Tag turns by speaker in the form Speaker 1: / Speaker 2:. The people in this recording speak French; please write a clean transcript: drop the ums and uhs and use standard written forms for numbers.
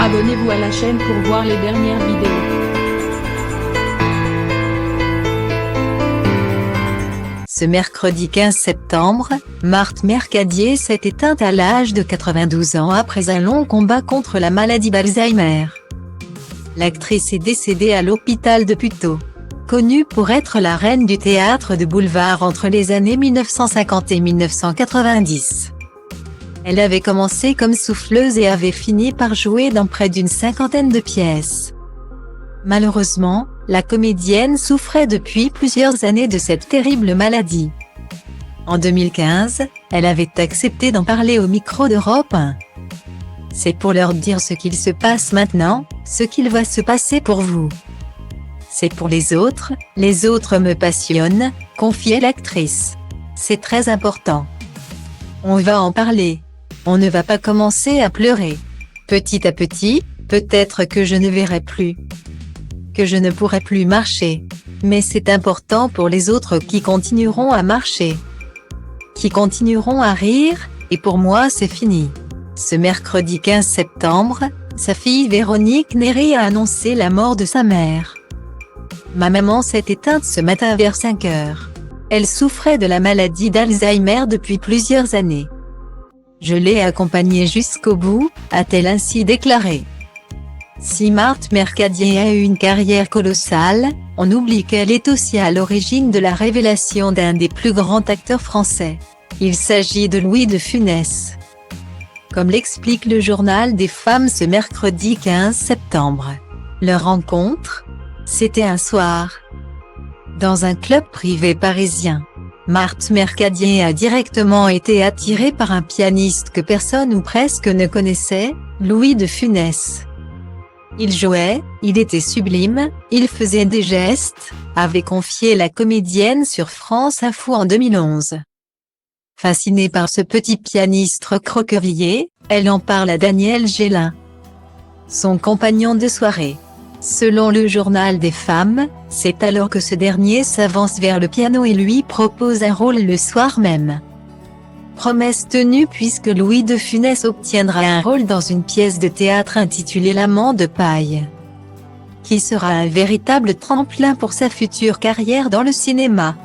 Speaker 1: Abonnez-vous à la chaîne pour voir les dernières vidéos.
Speaker 2: Ce mercredi 15 septembre, Marthe Mercadier s'est éteinte à l'âge de 92 ans après un long combat contre la maladie d'Alzheimer. L'actrice est décédée à l'hôpital de Puteaux. Connue pour être la reine du théâtre de boulevard entre les années 1950 et 1990. Elle avait commencé comme souffleuse et avait fini par jouer dans près d'une cinquantaine de pièces. Malheureusement, la comédienne souffrait depuis plusieurs années de cette terrible maladie. En 2015, elle avait accepté d'en parler au micro d'Europe 1. C'est pour leur dire ce qu'il se passe maintenant, ce qu'il va se passer pour vous. C'est pour les autres me passionnent, confiait l'actrice. C'est très important. On va en parler. On ne va pas commencer à pleurer. Petit à petit, peut-être que je ne verrai plus. Que je ne pourrai plus marcher. Mais c'est important pour les autres qui continueront à marcher. Qui continueront à rire, et pour moi c'est fini. Ce mercredi 15 septembre, sa fille Véronique Néry a annoncé la mort de sa mère. Ma maman s'est éteinte ce matin vers 5 heures. Elle souffrait de la maladie d'Alzheimer depuis plusieurs années. Je l'ai accompagnée jusqu'au bout, a-t-elle ainsi déclaré. Si Marthe Mercadier a eu une carrière colossale, on oublie qu'elle est aussi à l'origine de la révélation d'un des plus grands acteurs français. Il s'agit de Louis de Funès. Comme l'explique le journal des femmes ce mercredi 15 septembre. Leur rencontre, c'était un soir. Dans un club privé parisien. Marthe Mercadier a directement été attirée par un pianiste que personne ou presque ne connaissait, Louis de Funès. Il jouait, il était sublime, il faisait des gestes, avait confié la comédienne sur France Info en 2011. Fascinée par ce petit pianiste recroquevillé, elle en parle à Daniel Gélin, son compagnon de soirée. Selon le journal des femmes, c'est alors que ce dernier s'avance vers le piano et lui propose un rôle le soir même. Promesse tenue puisque Louis de Funès obtiendra un rôle dans une pièce de théâtre intitulée L'Amant de paille, qui sera un véritable tremplin pour sa future carrière dans le cinéma.